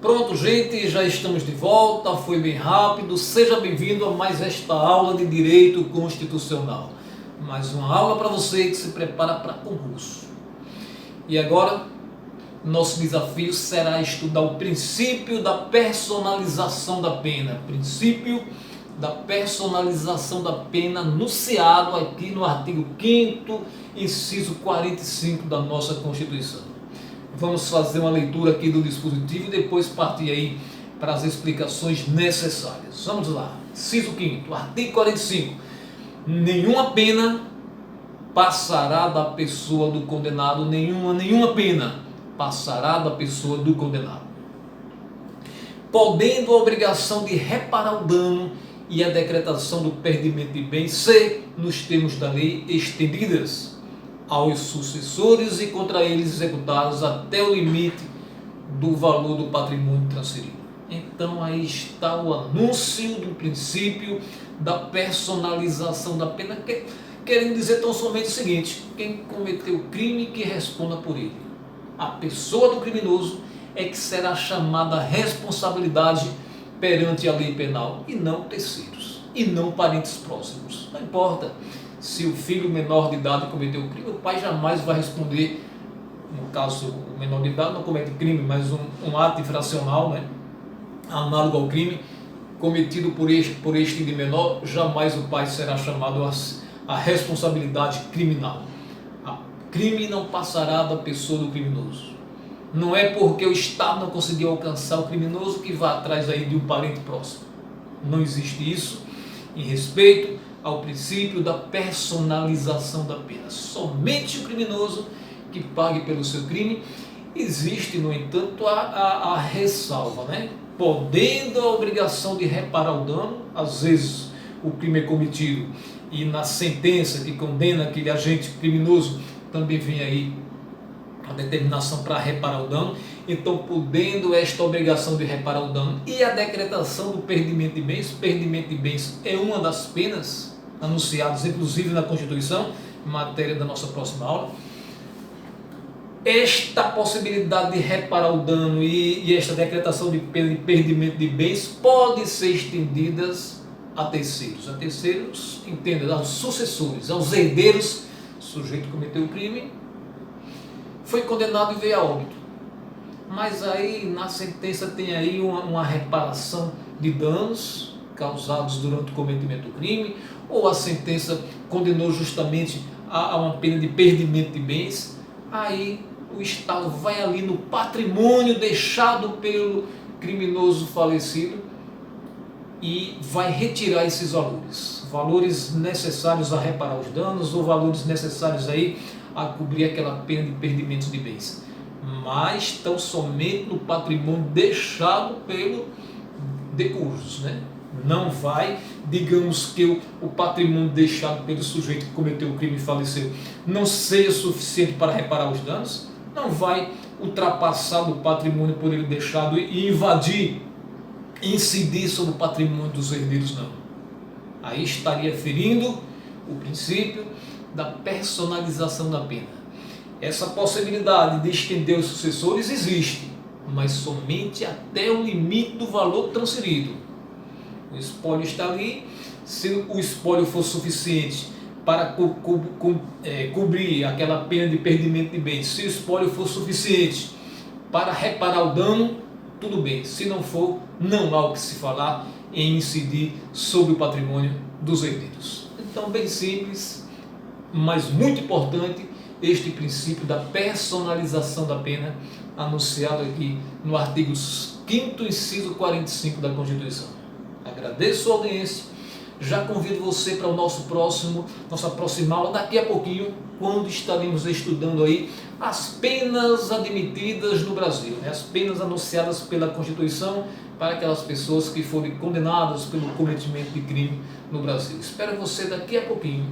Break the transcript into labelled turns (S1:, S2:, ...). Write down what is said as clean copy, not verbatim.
S1: Pronto, gente, já estamos de volta, foi bem rápido. Seja bem-vindo a mais esta aula de Direito Constitucional. Mais uma aula para você que se prepara para concurso. E agora, nosso desafio será estudar o princípio da personalização da pena. Princípio da personalização da pena anunciado aqui no artigo 5º, inciso 45 da nossa Constituição. Vamos fazer uma leitura aqui do dispositivo e depois partir aí para as explicações necessárias. Vamos lá. Inciso 5º, artigo 45. Nenhuma pena passará da pessoa do condenado, nenhuma pena passará da pessoa do condenado, podendo a obrigação de reparar o dano e a decretação do perdimento de bens ser, nos termos da lei, estendidas aos sucessores e contra eles executados até o limite do valor do patrimônio transferido. Então aí está o anúncio do princípio da personalização da pena, querendo dizer tão somente o seguinte: quem cometeu o crime que responda por ele. A pessoa do criminoso é que será chamada à responsabilidade perante a lei penal, e não terceiros, e não parentes próximos. Não importa se o filho menor de idade cometeu o crime, o pai jamais vai responder. No caso, o menor de idade não comete crime, mas um ato infracional, né, análogo ao crime cometido por este de menor, jamais o pai será chamado à responsabilidade criminal. A crime não passará da pessoa do criminoso. Não é porque o Estado não conseguiu alcançar o criminoso que vai atrás aí de um parente próximo. Não existe isso em respeito ao princípio da personalização da pena. Somente o criminoso que pague pelo seu crime. Existe, no entanto, a ressalva, né? Podendo a obrigação de reparar o dano, às vezes o crime é cometido e na sentença que condena aquele agente criminoso também vem aí a determinação para reparar o dano. Então, podendo esta obrigação de reparar o dano e a decretação do perdimento de bens é uma das penas anunciadas, inclusive na Constituição, matéria da nossa próxima aula. Esta possibilidade de reparar o dano e esta decretação de perdimento de bens pode ser estendidas a terceiros, entenda, aos sucessores, aos herdeiros. O sujeito cometeu o crime, foi condenado e veio a óbito, mas aí na sentença tem aí uma reparação de danos causados durante o cometimento do crime, ou a sentença condenou justamente a uma pena de perdimento de bens. Aí o Estado vai ali no patrimônio deixado pelo criminoso falecido e vai retirar esses valores necessários a reparar os danos, ou valores necessários aí a cobrir aquela pena de perdimento de bens, mas estão somente no patrimônio deixado pelo decursus, né? Não vai, digamos que o patrimônio deixado pelo sujeito que cometeu o crime e faleceu não seja suficiente para reparar os danos, não vai ultrapassar do patrimônio por ele deixado e invadir, incidir sobre o patrimônio dos herdeiros, não. Aí estaria ferindo o princípio da personalização da pena. Essa possibilidade de estender os sucessores existe, mas somente até o limite do valor transferido. O espólio está ali. Se o espólio for suficiente para cobrir aquela pena de perdimento de bens, se o espólio for suficiente para reparar o dano, tudo bem. Se não for, não há o que se falar em incidir sobre o patrimônio dos herdeiros. Então, bem simples, mas muito importante, este princípio da personalização da pena anunciado aqui no artigo 5º, inciso 45 da Constituição. Agradeço a sua audiência, já convido você para o nossa próxima aula daqui a pouquinho, quando estaremos estudando aí as penas admitidas no Brasil, né? As penas anunciadas pela Constituição para aquelas pessoas que forem condenadas pelo cometimento de crime no Brasil. Espero você daqui a pouquinho.